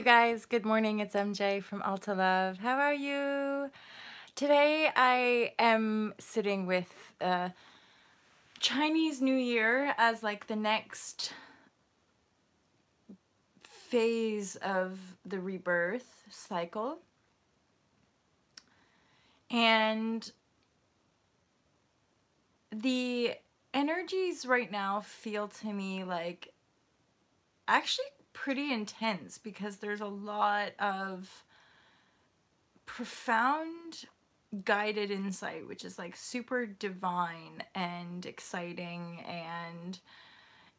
Guys, good morning. It's MJ from Alta Love. How are you? Today I am sitting with Chinese New Year as like the next phase of the rebirth cycle. And the energies right now feel to me like actually pretty intense because there's a lot of profound guided insight, which is like super divine and exciting, and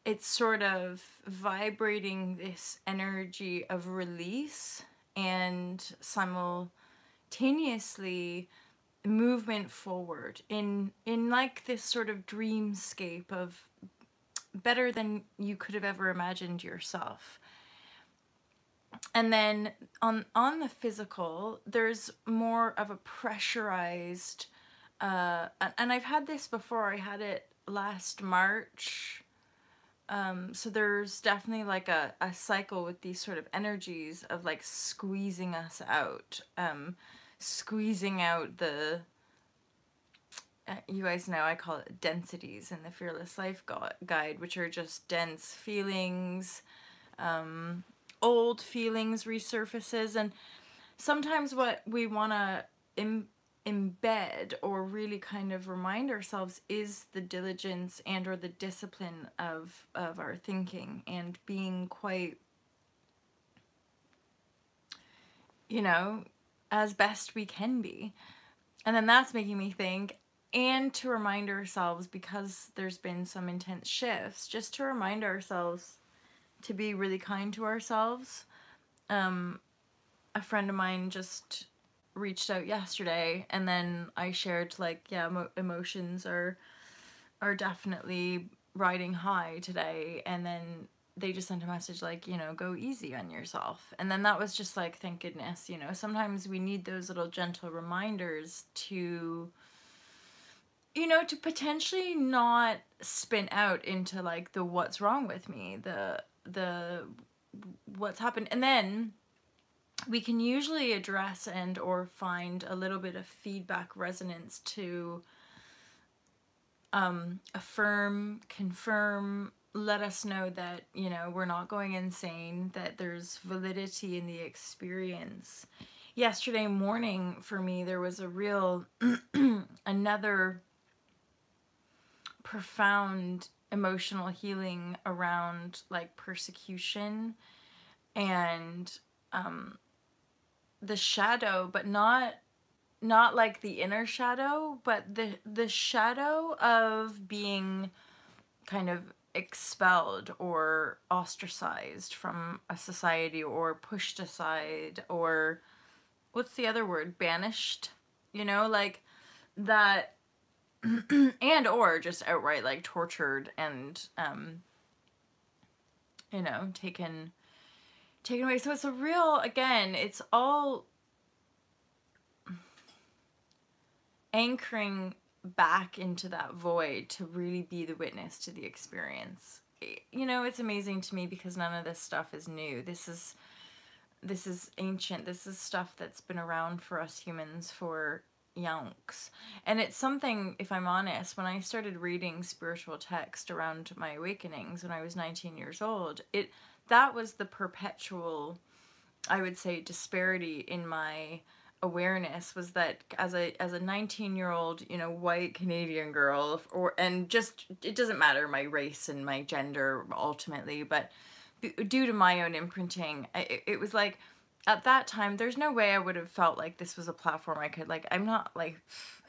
it's sort of vibrating this energy of release and simultaneously movement forward in like this sort of dreamscape of better than you could have ever imagined yourself. And then on the physical, there's more of a pressurized, and I've had this before. I had it last March. So there's definitely like a cycle with these sort of energies of like squeezing us out, squeezing out the, you guys know I call it densities in the Fearless Life Guide, which are just dense feelings, old feelings resurfaces, and sometimes what we want to embed or really kind of remind ourselves is the diligence and or the discipline of our thinking and being quite, you know, as best we can be. And then that's making me think, and to remind ourselves, because there's been some intense shifts, just to remind ourselves to be really kind to ourselves. A friend of mine just reached out yesterday, and then I shared like, yeah, emotions are definitely riding high today, and then they just sent a message like, you know, go easy on yourself. And then that was just like, thank goodness, you know, sometimes we need those little gentle reminders to, you know, to potentially not spin out into like the what's wrong with me, the what's happened. And then we can usually address and or find a little bit of feedback resonance to affirm, confirm, let us know that, you know, we're not going insane, that there's validity in the experience. Yesterday morning for me, there was a real another profound emotional healing around like persecution and the shadow, but not like the inner shadow, but the shadow of being kind of expelled or ostracized from a society or pushed aside, or what's the other word, banished, you know, like that. And or just outright like tortured and you know, taken away. So it's a real, again, it's all anchoring back into that void to really be the witness to the experience. You know, it's amazing to me because none of this stuff is new. This is ancient. This is stuff that's been around for us humans for yonks. And it's something, if I'm honest, when I started reading spiritual text around my awakenings when I was 19 years old, that was the perpetual, I would say, disparity in my awareness, was that as a 19-year-old, you know, white Canadian girl, and just, it doesn't matter my race and my gender ultimately, but due to my own imprinting, it was like, at that time, there's no way I would have felt like this was a platform I could, like, I'm not, like,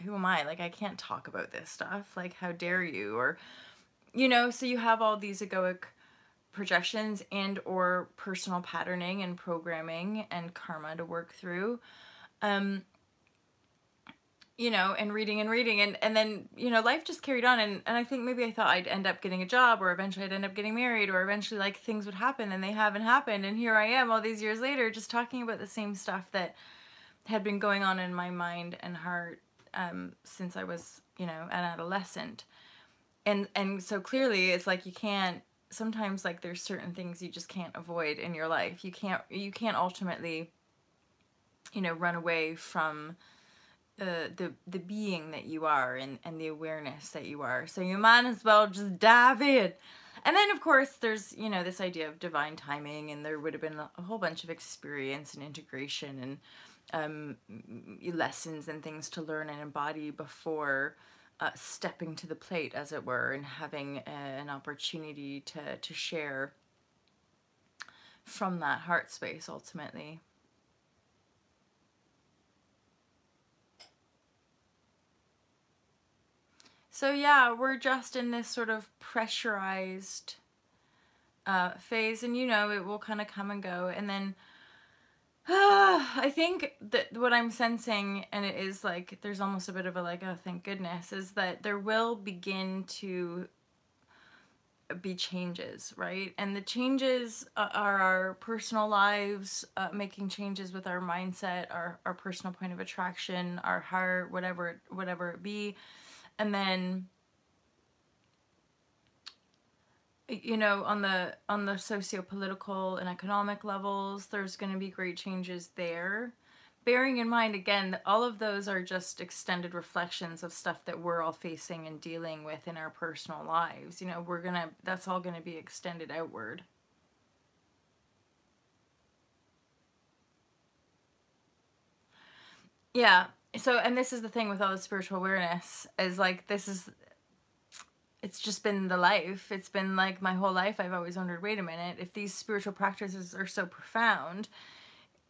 who am I? Like, I can't talk about this stuff. Like, how dare you? Or, you know, so you have all these egoic projections and or personal patterning and programming and karma to work through. You know, and reading and then, you know, life just carried on, and I think maybe I thought I'd end up getting a job, or eventually I'd end up getting married, or eventually like things would happen, and they haven't happened, and here I am all these years later just talking about the same stuff that had been going on in my mind and heart since I was, you know, an adolescent. And so clearly it's like you can't sometimes like there's certain things you just can't avoid in your life. You can't ultimately, you know, run away from the being that you are, and the awareness that you are. So you might as well just dive in. And then of course there's, you know, this idea of divine timing, and there would have been a whole bunch of experience and integration and lessons and things to learn and embody before stepping to the plate, as it were, and having an opportunity to share from that heart space ultimately. So yeah, we're just in this sort of pressurized phase, and you know, it will kind of come and go. And then I think that what I'm sensing, and it is like there's almost a bit of a like, oh thank goodness, is that there will begin to be changes, right? And the changes are our personal lives, making changes with our mindset, our personal point of attraction, our heart, whatever it be. And then, you know, on the socio-political and economic levels, there's going to be great changes there. Bearing in mind, again, that all of those are just extended reflections of stuff that we're all facing and dealing with in our personal lives. You know, that's all gonna be extended outward. Yeah. So, and this is the thing with all the spiritual awareness, is like, it's just been the life. It's been like my whole life. I've always wondered, wait a minute, if these spiritual practices are so profound,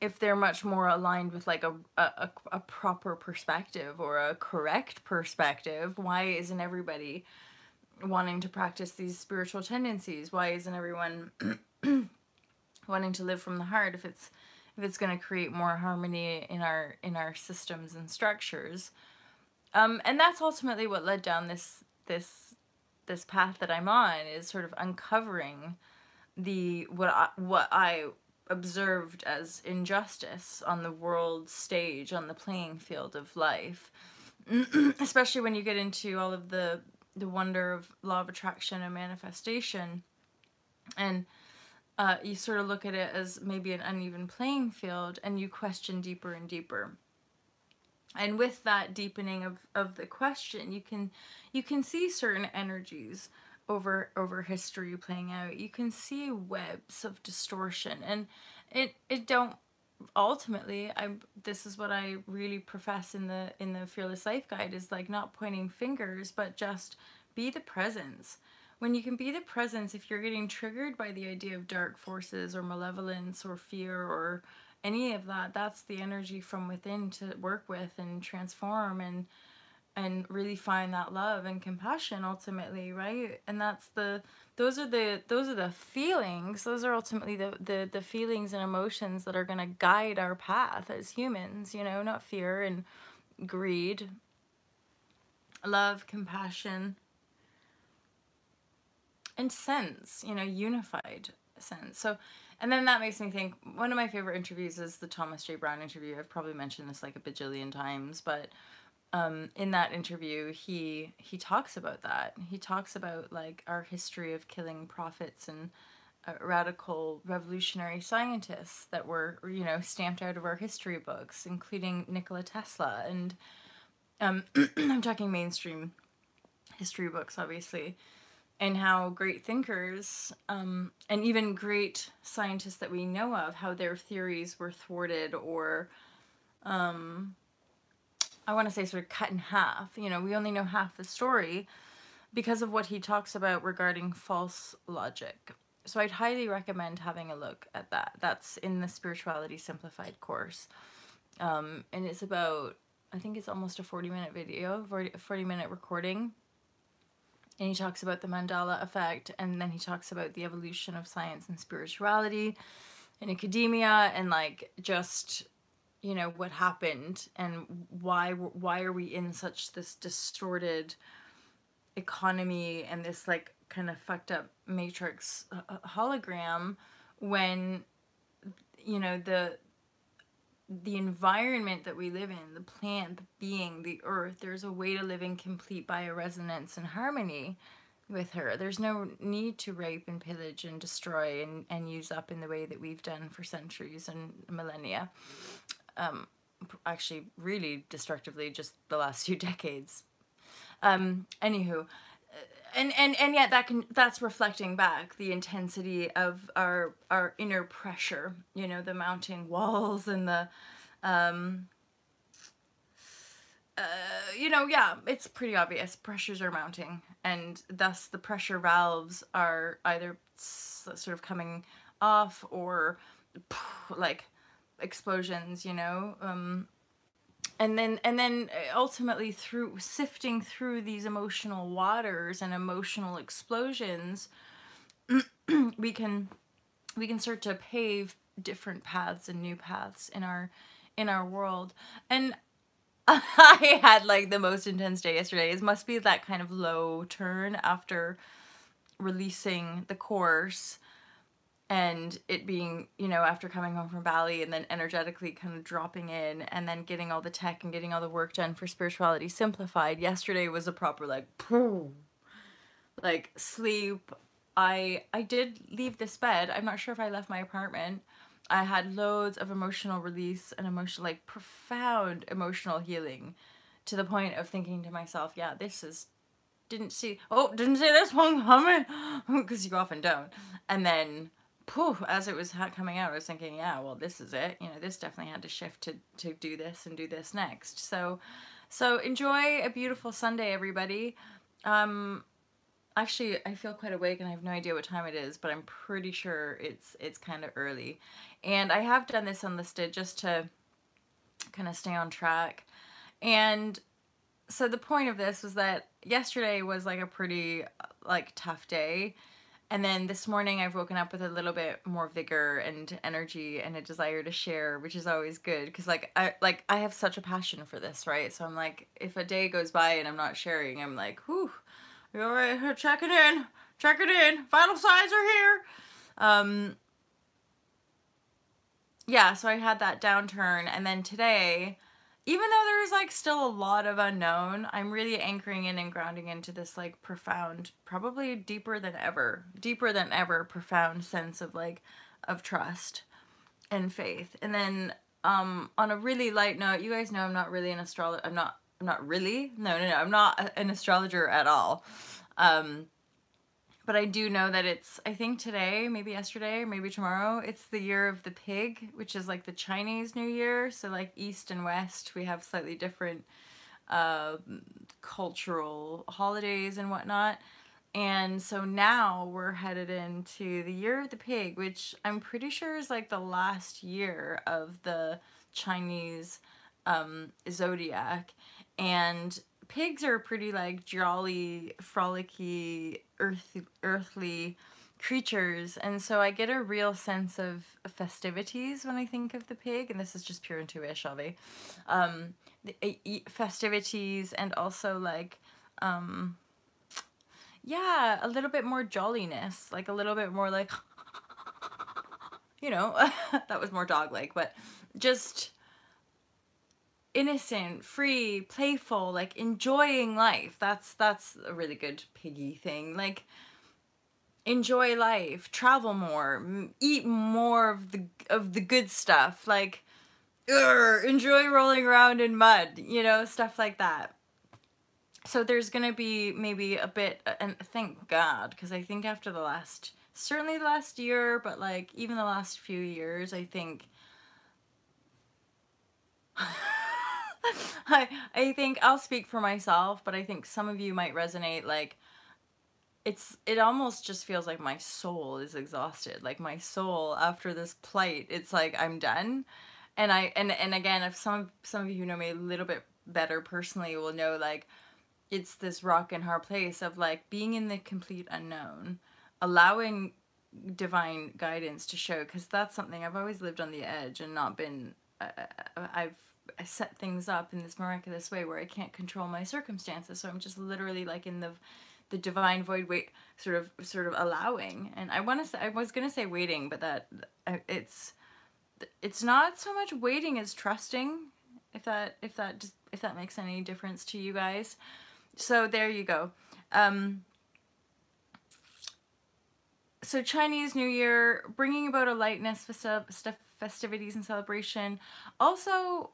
if they're much more aligned with like a proper perspective or a correct perspective, why isn't everybody wanting to practice these spiritual tendencies? Why isn't everyone wanting to live from the heart if it's going to create more harmony in our systems and structures? And that's ultimately what led down this path that I'm on, is sort of uncovering what I observed as injustice on the world stage, on the playing field of life. Especially when you get into all of the wonder of law of attraction and manifestation, and you sort of look at it as maybe an uneven playing field, and you question deeper and deeper. And with that deepening of the question, you can see certain energies over history playing out. You can see webs of distortion, and it don't ultimately, this is what I really profess in the Fearless Life Guide, is like not pointing fingers, but just be the presence. When you can be the presence, if you're getting triggered by the idea of dark forces or malevolence or fear or any of that, that's the energy from within to work with and transform and really find that love and compassion ultimately, right? And that's those are the feelings. Those are ultimately the feelings and emotions that are going to guide our path as humans, you know, not fear and greed. Love, compassion, and sense, you know, unified sense. So, and then that makes me think, one of my favorite interviews is the Thomas J. Brown interview. I've probably mentioned this like a bajillion times, but in that interview, he talks about that. He talks about like our history of killing prophets and radical revolutionary scientists that were, you know, stamped out of our history books, including Nikola Tesla. And I'm talking mainstream history books, obviously, and how great thinkers and even great scientists that we know of, how their theories were thwarted or I want to say sort of cut in half. You know, we only know half the story because of what he talks about regarding false logic. So I'd highly recommend having a look at that. That's in the Spirituality Simplified course. And it's about, I think it's almost a 40-minute video, 40-minute recording. And he talks about the Mandela effect, and then he talks about the evolution of science and spirituality in academia, and like just, you know, what happened and why are we in such this distorted economy and this like kind of fucked up matrix hologram, when, you know, the environment that we live in, the plant, the being, the earth, there's a way to live in complete bioresonance and harmony with her. There's no need to rape and pillage and destroy and use up in the way that we've done for centuries and millennia. Actually, really destructively, just the last few decades. Anywho, and yet that's reflecting back the intensity of our inner pressure. You know, the mounting walls and the you know, yeah, it's pretty obvious. Pressures are mounting, and thus the pressure valves are either sort of coming off or like explosions, you know. And then ultimately, through sifting through these emotional waters and emotional explosions, we can start to pave different paths and new paths in our world. And I had like the most intense day yesterday. It must be that kind of low turn after releasing the course, and it being, you know, after coming home from Bali and then energetically kind of dropping in and then getting all the tech and getting all the work done for Spirituality Simplified. Yesterday was a proper like sleep. I did leave this bed. I'm not sure if I left my apartment. I had loads of emotional release and like profound emotional healing, to the point of thinking to myself, yeah, this is, didn't see this one coming, because you often don't. And then, poof, as it was coming out, I was thinking, yeah, well, this is it. You know, this definitely had to shift to do this and do this next. So enjoy a beautiful Sunday, everybody. Actually, I feel quite awake and I have no idea what time it is, but I'm pretty sure it's kind of early. And I have done this unlisted just to kind of stay on track. And so the point of this was that yesterday was like a pretty like tough day. And then this morning I've woken up with a little bit more vigor and energy and a desire to share, which is always good, because I have such a passion for this, right? So I'm like, if a day goes by and I'm not sharing, I'm like, whew, you all right? Check it in. Vital signs are here. Yeah, so I had that downturn, and then today, even though there's like still a lot of unknown, I'm really anchoring in and grounding into this like profound, probably deeper than ever profound sense of like of trust and faith. And then on a really light note, you guys know I'm not really an astrologer. I'm not really. No. I'm not an astrologer at all. But I do know that it's, I think today, maybe yesterday, maybe tomorrow, it's the year of the pig, which is like the Chinese New Year. So like East and West, we have slightly different cultural holidays and whatnot. And so now we're headed into the year of the pig, which I'm pretty sure is like the last year of the Chinese zodiac. And pigs are pretty like jolly, frolicky, earthly creatures, and so I get a real sense of festivities when I think of the pig, and this is just pure intuition, festivities, and also like yeah, a little bit more jolliness, like a little bit more like you know, that was more dog-like, but just innocent, free, playful, like enjoying life. That's a really good piggy thing. Like, enjoy life, travel more, eat more of the good stuff. Like, enjoy rolling around in mud, you know, stuff like that. So there's gonna be maybe a bit, and thank God, because I think after certainly the last year, but like even the last few years, I think I think I'll speak for myself, but I think some of you might resonate. Like, it almost just feels like my soul is exhausted. Like, my soul after this plight, it's like I'm done. And and again, if some of you who know me a little bit better personally will know, like, it's this rock and hard place of like being in the complete unknown, allowing divine guidance to show, because that's something I've always lived on the edge and not been. I set things up in this miraculous way where I can't control my circumstances, so I'm just literally like in the divine void, wait, sort of allowing. And I was gonna say waiting, but that it's not so much waiting as trusting, if that makes any difference to you guys. So there you go. So Chinese New Year, bringing about a lightness, festivities and celebration. Also,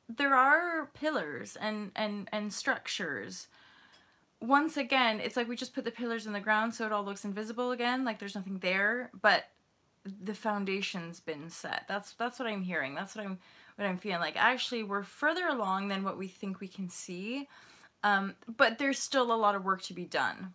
there are pillars and structures. Once again, it's like we just put the pillars in the ground so it all looks invisible again, like there's nothing there, but the foundation's been set. That's what I'm hearing. That's what I'm feeling like. Actually, we're further along than what we think we can see. But there's still a lot of work to be done.